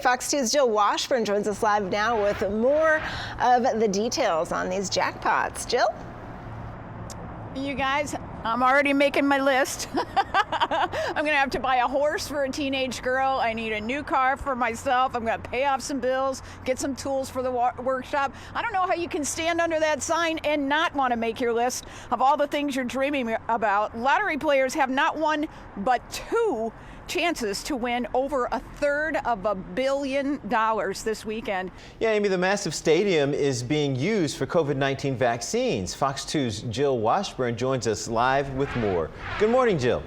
Fox 2's Jill Washburn joins us live now with more of the details on these jackpots. Jill? You guys, I'm already making my list. I'm going to have to buy a horse for a teenage girl. I need a new car for myself. I'm going to pay off some bills, get some tools for the workshop. I don't know how you can stand under that sign and not want to make your list of all the things you're dreaming about. Lottery players have not one, but two chances to win over $350 million this weekend. Yeah, Amy, the massive stadium is being used for COVID-19 vaccines. Fox 2's Jill Washburn joins us live with more. Good morning, Jill.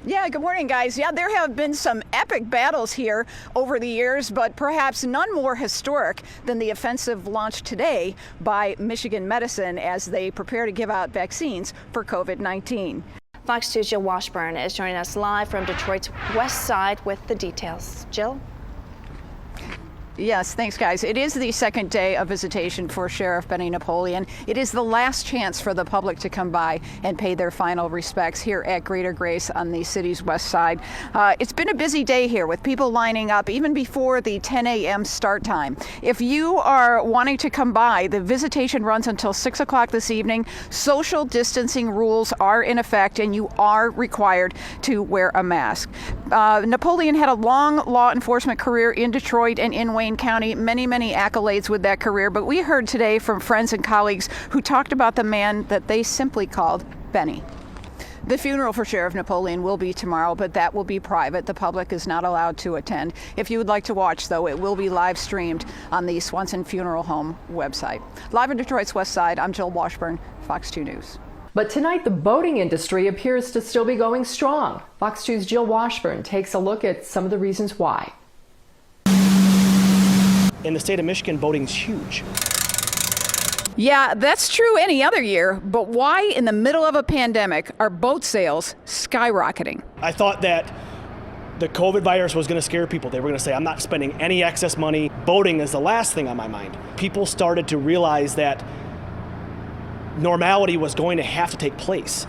Yeah, good morning, guys. Yeah, there have been some epic battles here over the years, but perhaps none more historic than the offensive launched today by Michigan Medicine as they prepare to give out vaccines for COVID-19. Fox 2's Jill Washburn is joining us live from Detroit's west side with the details. Jill? Yes, thanks, guys. It is the second day of visitation for Sheriff Benny Napoleon. It is the last chance for the public to come by and pay their final respects here at Greater Grace on the city's west side. It's been a busy day here with people lining up even before the 10 a.m. start time. If you are wanting to come by, the visitation runs until 6 o'clock this evening. Social distancing rules are in effect and you are required to wear a mask. Napoleon had a long law enforcement career in Detroit and in Wayne County, many accolades with that career, but we heard today from friends and colleagues who talked about the man that they simply called Benny. The funeral for Sheriff Napoleon will be tomorrow, but that will be private. The public is not allowed to attend. If you would like to watch, though, it will be live streamed on the Swanson Funeral Home website. Live in Detroit's west side, I'm Jill Washburn, Fox 2 News. But tonight, the boating industry appears to still be going strong. Fox 2's Jill Washburn takes a look at some of the reasons why. In the state of Michigan, boating's huge. Yeah, that's true any other year, but why in the middle of a pandemic are boat sales skyrocketing? I thought that the COVID virus was going to scare people. They were going to say, I'm not spending any excess money. Boating is the last thing on my mind. People started to realize that normality was going to have to take place.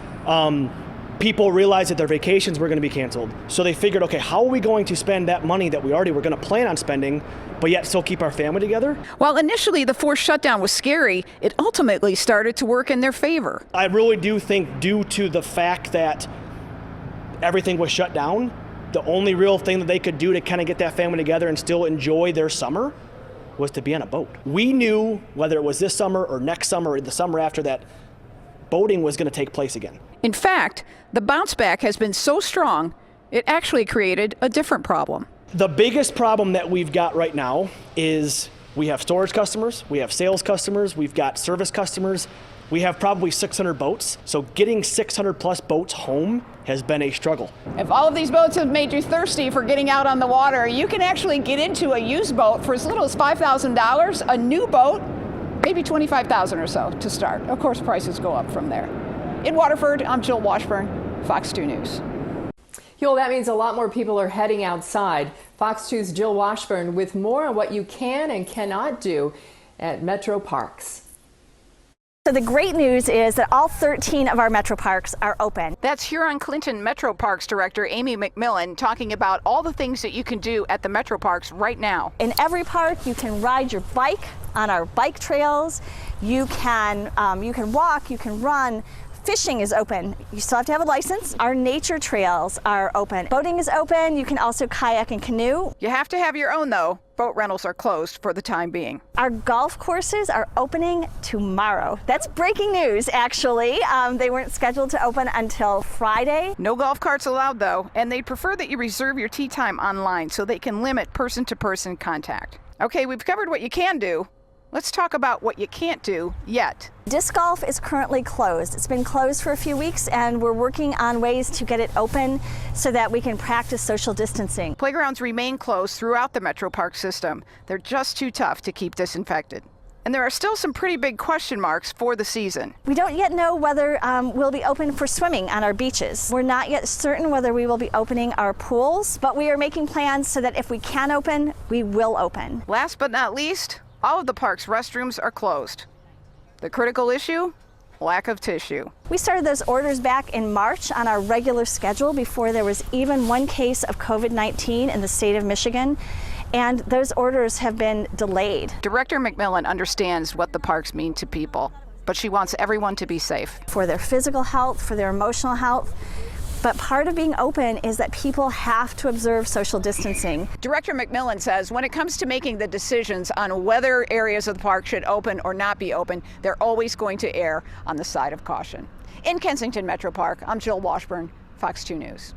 People realized that their vacations were going to be canceled. So they figured, okay, how are we going to spend that money that we already were going to plan on spending, but yet still keep our family together? While initially the forced shutdown was scary, it ultimately started to work in their favor. I really do think due to the fact that everything was shut down, the only real thing that they could do to kind of get that family together and still enjoy their summer was to be on a boat. We knew whether it was this summer or next summer or the summer after that, boating was going to take place again. In fact, the bounce back has been so strong, it actually created a different problem. The biggest problem that we've got right now is we have storage customers, we have sales customers, we've got service customers. We have probably 600 boats, so getting 600 plus boats home has been a struggle. If all of these boats have made you thirsty for getting out on the water, you can actually get into a used boat for as little as $5,000. A new boat, maybe $25,000 or so to start. Of course, prices go up from there. In Waterford, I'm Jill Washburn, Fox 2 News. Well, that means a lot more people are heading outside. Fox 2's Jill Washburn with more on what you can and cannot do at Metro Parks. So the great news is that all 13 of our Metro Parks are open. That's Huron-Clinton Metro Parks Director Amy McMillan talking about all the things that you can do at the Metro Parks right now. In every park, you can ride your bike on our bike trails. You can walk, you can run. Fishing is open. You still have to have a license. Our nature trails are open. Boating is open. You can also kayak and canoe. You have to have your own, though. Boat rentals are closed for the time being. Our golf courses are opening tomorrow. That's breaking news, actually. They weren't scheduled to open until Friday. No golf carts allowed, though, and they'd prefer that you reserve your tee time online so they can limit person-to-person contact. Okay, we've covered what you can do. Let's talk about what you can't do yet. Disc golf is currently closed. It's been closed for a few weeks and we're working on ways to get it open so that we can practice social distancing. Playgrounds remain closed throughout the Metro Park system. They're just too tough to keep disinfected. And there are still some pretty big question marks for the season. We don't yet know whether we'll be open for swimming on our beaches. We're not yet certain whether we will be opening our pools, but we are making plans so that if we can open, we will open. Last but not least, all of the park's restrooms are closed. The critical issue? lack of tissue. We started those orders back in March on our regular schedule before there was even one case of COVID-19 in the state of Michigan, and those orders have been delayed. Director McMillan understands what the parks mean to people, but she wants everyone to be safe. For their physical health, for their emotional health. But part of being open is that people have to observe social distancing. Director McMillan says when it comes to making the decisions on whether areas of the park should open or not be open, they're always going to err on the side of caution. In Kensington Metro Park, I'm Jill Washburn, Fox 2 News.